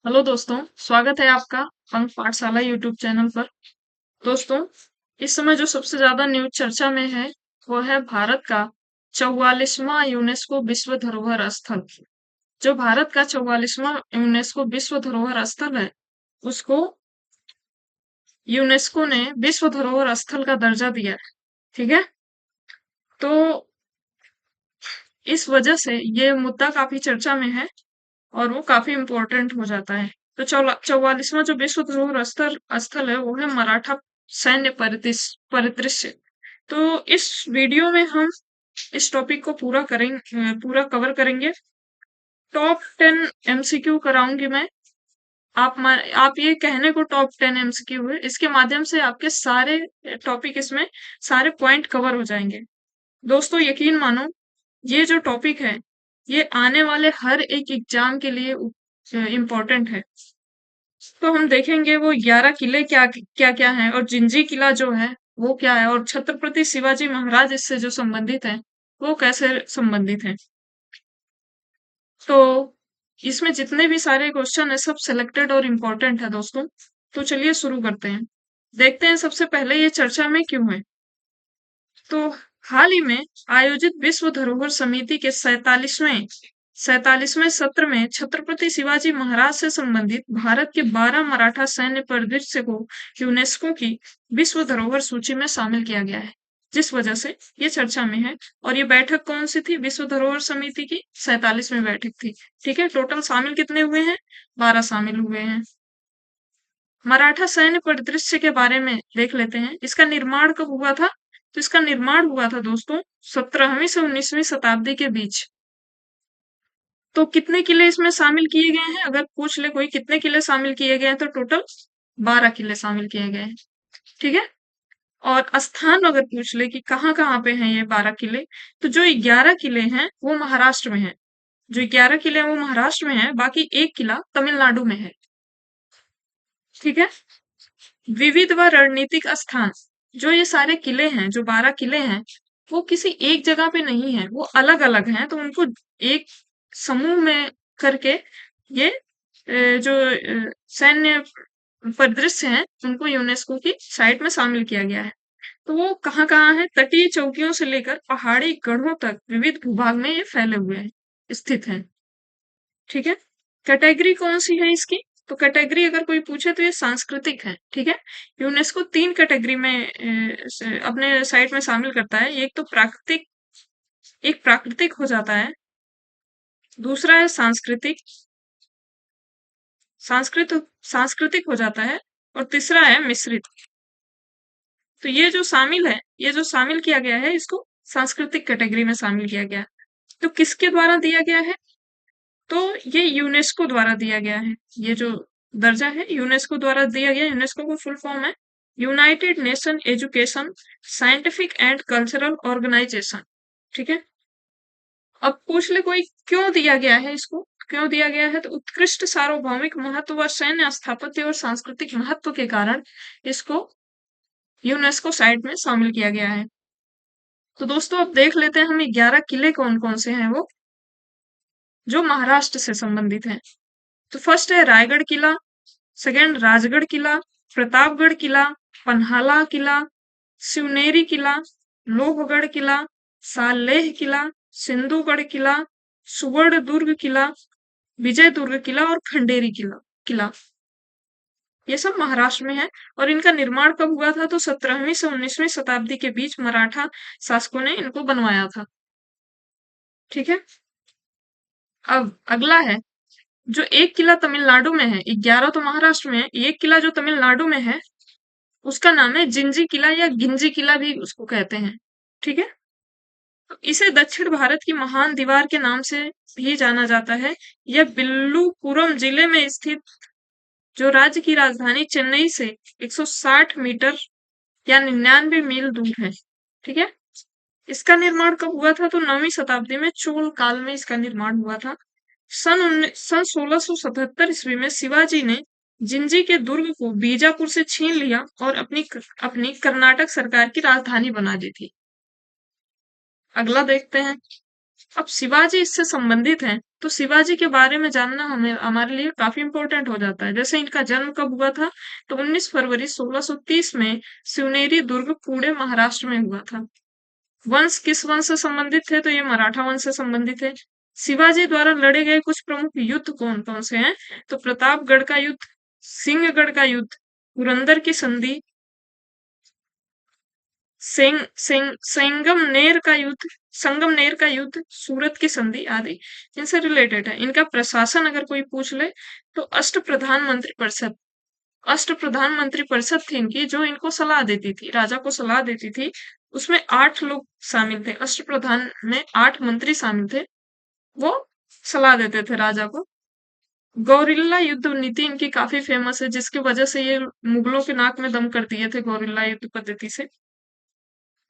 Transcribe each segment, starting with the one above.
Hello दोस्तों, स्वागत है आपका पंख पाठशाला यूट्यूब चैनल पर। दोस्तों, इस समय जो सबसे ज्यादा न्यूज चर्चा में है वो है भारत का 44वां यूनेस्को विश्व धरोहर स्थल। जो भारत का 44वां यूनेस्को विश्व धरोहर स्थल है उसको यूनेस्को ने विश्व धरोहर स्थल का दर्जा दिया है। ठीक है। तो इस वजह से ये मुद्दा काफी चर्चा में है और वो काफी इम्पोर्टेंट हो जाता है। तो 44वां जो विश्व धरोहर स्थल स्थल है वो है मराठा सैन्य परिदृश्य। तो इस वीडियो में हम इस टॉपिक को पूरा कवर करेंगे। टॉप 10 एमसीक्यू कराऊंगी मैं। आप ये कहने को टॉप 10 एमसीक्यू है, इसके माध्यम से आपके सारे टॉपिक इसमें सारे पॉइंट कवर हो जाएंगे। दोस्तों यकीन मानो, ये जो टॉपिक है ये आने वाले हर एक एग्जाम के लिए इम्पोर्टेंट है। तो हम देखेंगे वो 11 किले क्या क्या क्या हैं, और जिंजी किला जो है वो क्या है, और छत्रपति शिवाजी महाराज इससे जो संबंधित है वो कैसे संबंधित है। तो इसमें जितने भी सारे क्वेश्चन है सब सिलेक्टेड और इम्पोर्टेंट है दोस्तों। तो चलिए शुरू करते हैं। देखते हैं सबसे पहले ये चर्चा में क्यों है। तो हाल ही में आयोजित विश्व धरोहर समिति के 47वें सत्र में छत्रपति शिवाजी महाराज से संबंधित भारत के 12 मराठा सैन्य परिदृश्य को यूनेस्को की विश्व धरोहर सूची में शामिल किया गया है, जिस वजह से ये चर्चा में है। और ये बैठक कौन सी थी? विश्व धरोहर समिति की 47वीं बैठक थी। ठीक है। टोटल शामिल कितने हुए हैं? 12 शामिल हुए हैं। मराठा सैन्य परिदृश्य के बारे में देख लेते हैं। इसका निर्माण कब हुआ था? तो इसका निर्माण हुआ था दोस्तों 17वीं से 19वीं शताब्दी के बीच। तो कितने किले इसमें शामिल किए गए हैं? अगर पूछ ले कोई कितने किले शामिल किए गए हैं, तो टोटल 12 किले शामिल किए गए हैं। ठीक है। और स्थान अगर पूछ ले कि कहाँ कहाँ पे हैं ये 12 किले, तो जो 11 किले हैं वो महाराष्ट्र में हैं। जो 11 किले हैं वो महाराष्ट्र में हैं, बाकी एक किला तमिलनाडु में है। ठीक है। विविध व रणनीतिक स्थान, जो ये सारे किले हैं, जो 12 किले हैं, वो किसी एक जगह पे नहीं है, वो अलग अलग हैं। तो उनको एक समूह में करके ये जो सैन्य परिदृश्य हैं उनको यूनेस्को की साइट में शामिल किया गया है। तो वो कहाँ कहाँ है? तटीय चौकियों से लेकर पहाड़ी गढ़ों तक विविध भूभाग में ये फैले हुए हैं, स्थित हैं। ठीक है। कैटेगरी कौन सी है इसकी? तो कैटेगरी अगर कोई पूछे तो ये सांस्कृतिक है। ठीक है। यूनेस्को 3 कैटेगरी में अपने साइट में शामिल करता है। एक प्राकृतिक हो जाता है, दूसरा है सांस्कृत सांस्कृतिक हो जाता है, और तीसरा है मिश्रित। तो ये जो शामिल किया गया है इसको सांस्कृतिक कैटेगरी में शामिल किया गया है। तो किसके द्वारा दिया गया है? तो ये यूनेस्को द्वारा दिया गया है। ये जो दर्जा है यूनेस्को द्वारा दिया गया। यूनेस्को का फुल फॉर्म है United Nation Education Scientific and Cultural Organization. ठीक है। अब पूछ ले कोई क्यों दिया गया है इसको? क्यों दिया गया है? तो उत्कृष्ट सार्वभौमिक महत्व व सैन्य स्थापत्य और सांस्कृतिक महत्व के कारण इसको यूनेस्को साइट में शामिल किया गया है। तो दोस्तों अब देख लेते हैं हमें 11 किले कौन कौन से हैं वो जो महाराष्ट्र से संबंधित हैं। तो फर्स्ट है रायगढ़ किला, सेकंड राजगढ़ किला, प्रतापगढ़ किला, पन्हाला किला, शिवनेरी किला, लोहगढ़ किला, सालेह किला, सिंधुगढ़ किला, सुवर्ण दुर्ग किला, विजय दुर्ग किला और खंडेरी किला। ये सब महाराष्ट्र में है। और इनका निर्माण कब हुआ था? तो 17वीं से 19वीं शताब्दी के बीच मराठा शासकों ने इनको बनवाया था। ठीक है। अब अगला है जो एक किला तमिलनाडु में है, 11 तो महाराष्ट्र में है, एक किला जो तमिलनाडु में है उसका नाम है जिंजी किला या गिंजी किला भी उसको कहते हैं। ठीक है। तो इसे दक्षिण भारत की महान दीवार के नाम से भी जाना जाता है। यह बिल्लुपुरम जिले में स्थित, जो राज्य की राजधानी चेन्नई से 160 मीटर या 99 मील दूर है। ठीक है। इसका निर्माण कब हुआ था? तो 9वीं शताब्दी में चोल काल में इसका निर्माण हुआ था। सन 1677 ईस्वी में शिवाजी ने जिंजी के दुर्ग को बीजापुर से छीन लिया और अपनी कर्नाटक सरकार की राजधानी बना दी थी। अगला देखते हैं। अब शिवाजी इससे संबंधित हैं, तो शिवाजी के बारे में जानना हमें हमारे लिए काफी इंपॉर्टेंट हो जाता है। जैसे इनका जन्म कब हुआ था, तो 19 फरवरी 1630 में शिवनेरी दुर्ग पुणे महाराष्ट्र में हुआ था। वंश किस वंश से संबंधित थे, तो ये मराठा वंश से संबंधित है। शिवाजी द्वारा लड़े गए कुछ प्रमुख युद्ध कौन कौन से हैं, तो प्रतापगढ़ का युद्ध, सिंहगढ़ का युद्ध, पुरंदर की संधि, संगमनेर का युद्ध, सूरत की संधि आदि इनसे रिलेटेड है। इनका प्रशासन अगर कोई पूछ ले, तो अष्ट प्रधानमंत्री परिषद थी इनकी, जो इनको सलाह देती थी, राजा को सलाह देती थी। उसमें 8 लोग शामिल थे, अष्ट प्रधान में 8 मंत्री शामिल थे, वो सलाह देते थे राजा को। गौरिल्ला युद्ध नीति इनकी काफी फेमस है, जिसकी वजह से ये मुगलों के नाक में दम कर दिए थे गौरिल्ला युद्ध पद्धति से।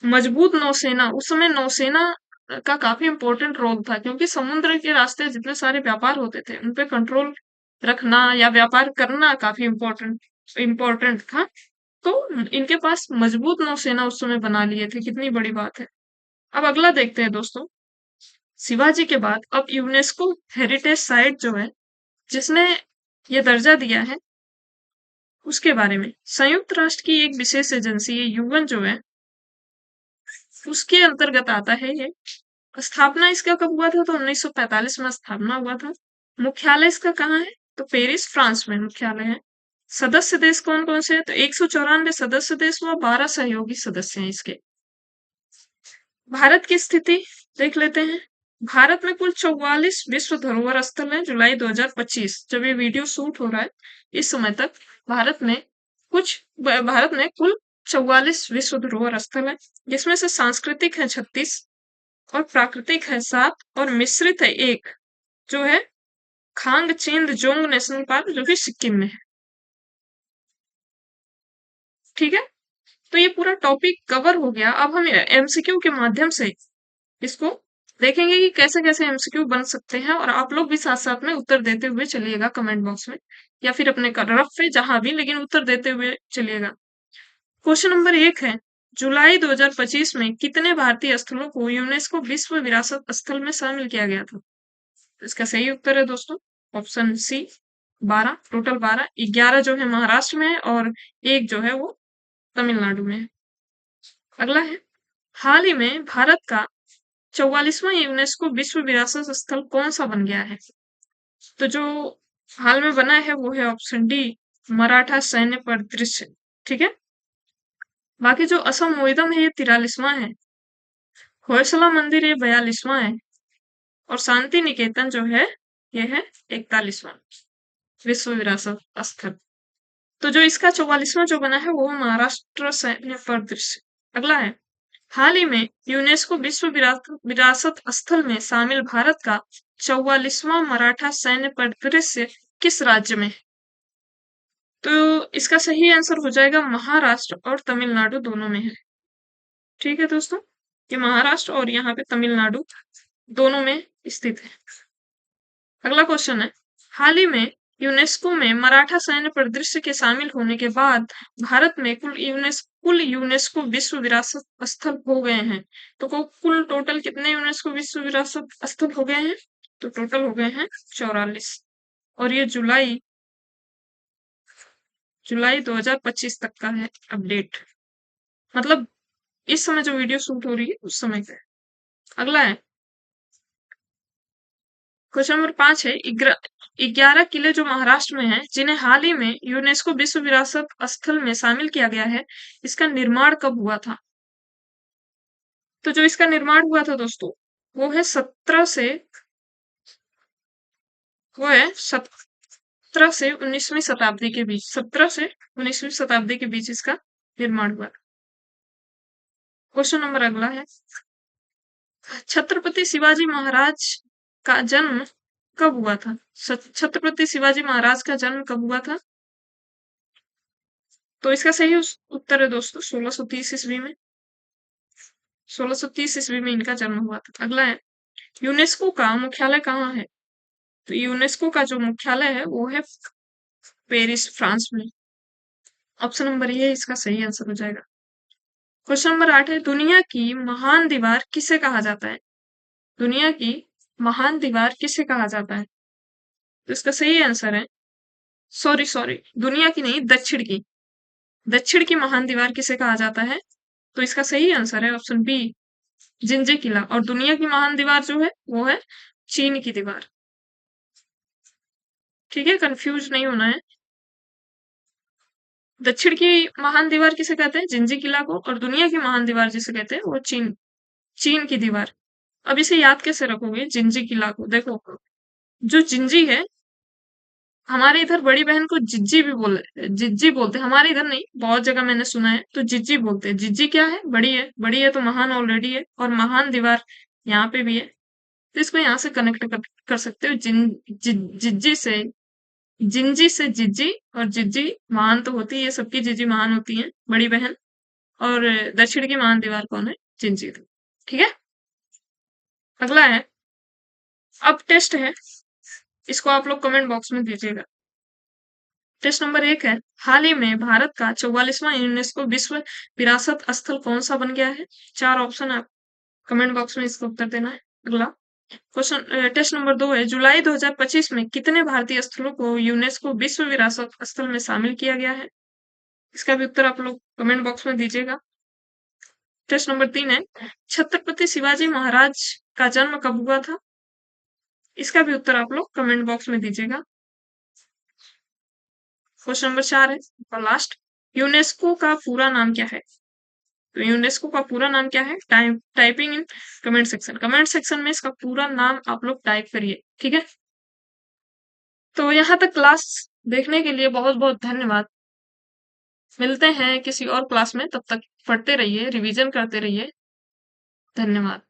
मजबूत नौसेना, उस समय नौसेना का काफी इंपॉर्टेंट रोल था, क्योंकि समुद्र के रास्ते जितने सारे व्यापार होते थे उन पे कंट्रोल रखना या व्यापार करना काफी इंपॉर्टेंट इंपॉर्टेंट था। तो इनके पास मजबूत नौसेना उस समय बना लिए थे, कितनी बड़ी बात है। अब अगला देखते हैं दोस्तों, शिवाजी के बाद अब यूनेस्को हेरिटेज साइट जो है, जिसने ये दर्जा दिया है, उसके बारे में संयुक्त राष्ट्र की एक विशेष एजेंसी है यूएन जो है, उसके अंतर्गत आता है ये। स्थापना इसका कब हुआ था, तो 1945 में स्थापना हुआ था। मुख्यालय इसका कहाँ है, तो पेरिस फ्रांस में मुख्यालय है। सदस्य देश कौन कौन से हैं, तो 194 सदस्य देश व 12 सहयोगी सदस्य हैं इसके। भारत की स्थिति देख लेते हैं। भारत में कुल 44 विश्व धरोहर स्थल हैं। जुलाई 2025 जब ये वीडियो शूट हो रहा है, इस समय तक भारत में कुल 44 विश्व धरोहर स्थल है, जिसमें से सांस्कृतिक है 36 और प्राकृतिक है 7 और मिश्रित है 1, जो है खांग चेंद जोंग नेशनल पार्क, जो कि सिक्किम में है। ठीक है, तो ये पूरा टॉपिक कवर हो गया। अब हम एमसीक्यू के माध्यम से इसको देखेंगे कि कैसे कैसे एमसीक्यू बन सकते हैं, और आप लोग भी साथ साथ में उत्तर देते हुए चलिएगा कमेंट बॉक्स में या फिर अपने रफ पे जहां भी, लेकिन उत्तर देते हुए चलिएगा। क्वेश्चन नंबर 1 है, जुलाई 2025 में कितने भारतीय स्थलों को यूनेस्को विश्व विरासत स्थल में शामिल किया गया था? इसका सही उत्तर है दोस्तों ऑप्शन सी 12, टोटल 12। 11 जो है महाराष्ट्र में है और 1 जो है वो तमिलनाडु में है। अगला है, हाल ही में भारत का 44वां यूनेस्को विश्व विरासत स्थल कौन सा बन गया है? तो जो हाल में बना है वो है ऑप्शन डी, मराठा सैन्य परिदृश्य। ठीक है, बाकी जो असम मोइदम है ये 43वां है, होयसला मंदिर ये 42वां है, और शांति निकेतन जो है ये है 41वां विश्व विरासत स्थल। तो जो इसका 44वां जो बना है वो महाराष्ट्र सैन्य परिदृश्य। अगला है, हाल ही में यूनेस्को विश्व विरासत स्थल में शामिल भारत का 44वां मराठा सैन्य परिदृश्य किस राज्य में है? तो इसका सही आंसर हो जाएगा महाराष्ट्र और तमिलनाडु दोनों में है। ठीक है दोस्तों, ये महाराष्ट्र और यहाँ पे तमिलनाडु दोनों में स्थित है। अगला क्वेश्चन है, हाल ही में यूनेस्को में मराठा सैन्य परिदृश्य के शामिल होने के बाद भारत में कुल यूनेस्को विश्व विरासत स्थल हो गए हैं। तो कुल टोटल कितने यूनेस्को विश्व विरासत स्थल हो गए हैं, तो टोटल हो गए हैं 44, और ये जुलाई 2025 तक का है अपडेट, मतलब इस समय जो वीडियो शूट हो रही है उस समय का है। अगला है, क्वेश्चन नंबर 5 है, 11 किले जो महाराष्ट्र में हैं, जिन्हें हाल ही में यूनेस्को विश्व विरासत स्थल में शामिल किया गया है, इसका निर्माण कब हुआ था? तो जो इसका निर्माण हुआ था दोस्तों, वो है 17 से 19वीं शताब्दी के बीच, 17 से 19वीं शताब्दी के बीच इसका निर्माण हुआ। क्वेश्चन नंबर अगला है, छत्रपति शिवाजी महाराज का जन्म कब हुआ था? छत्रपति शिवाजी महाराज का जन्म कब हुआ था? तो इसका सही उत्तर है दोस्तों 1630 ईस्वी में। 1630 ईस्वी में इनका जन्म हुआ था। अगला है, यूनेस्को का मुख्यालय कहाँ है? तो यूनेस्को का जो मुख्यालय है वो है पेरिस फ्रांस में। ऑप्शन नंबर ये इसका सही आंसर हो जाएगा। क्वेश्चन नंबर 8 है, दुनिया की महान दीवार किसे कहा जाता है? दुनिया की महान दीवार किसे कहा जाता है? तो इसका सही आंसर है, सॉरी सॉरी, दुनिया की नहीं, दक्षिण की। दक्षिण की महान दीवार किसे कहा जाता है? तो इसका सही आंसर है ऑप्शन बी, जिंजी किला। और दुनिया की महान दीवार जो है वो है चीन की दीवार। ठीक है, कंफ्यूज नहीं होना है। दक्षिण की महान दीवार किसे कहते हैं? जिंजी किला को। और दुनिया की महान दीवार जिसे कहते हैं वो चीन, चीन की दीवार। अब इसे याद कैसे रखोगे जिंजी किला को? देखो, जो जिंजी है, हमारे इधर बड़ी बहन को जिज्जी भी जिज्जी बोलते हैं। हमारे इधर नहीं, बहुत जगह मैंने सुना है तो जिज्जी बोलते हैं। जिज्जी क्या है? बड़ी है। बड़ी है तो महान ऑलरेडी है, और महान दीवार यहाँ पे भी है। तो इसको यहाँ से कनेक्ट कर सकते हो, जिज्जी से, जिंजी से जिज्जी। और जिज्जी महान तो होती है, सबकी जिज्जी महान होती है, बड़ी बहन। और दक्षिण की महान दीवार कौन है? जिंजी। ठीक है, अगला है, अब टेस्ट है, इसको आप लोग कमेंट बॉक्स में दीजिएगा। टेस्ट नंबर 1 है, हाल ही में भारत का 44वां यूनेस्को विश्व विरासत स्थल कौन सा बन गया है? 4 ऑप्शन है, कमेंट बॉक्स में इसका उत्तर देना है। अगला क्वेश्चन, टेस्ट नंबर 2 है, जुलाई 2025 में कितने भारतीय स्थलों को यूनेस्को विश्व विरासत स्थल में शामिल किया गया है? इसका भी उत्तर आप लोग कमेंट बॉक्स में दीजिएगा। टेस्ट नंबर 3 है, छत्रपति शिवाजी महाराज का जन्म कब हुआ था? इसका भी उत्तर आप लोग कमेंट बॉक्स में दीजिएगा। क्वेश्चन नंबर 4 है और लास्ट, यूनेस्को का पूरा नाम क्या है? तो यूनेस्को का पूरा नाम क्या है? Typing in comment section. Comment section में इसका पूरा नाम आप लोग टाइप करिए। ठीक है, तो यहाँ तक क्लास देखने के लिए बहुत बहुत धन्यवाद। मिलते हैं किसी और क्लास में, तब तक पढ़ते रहिए, रिवीजन करते रहिए। धन्यवाद।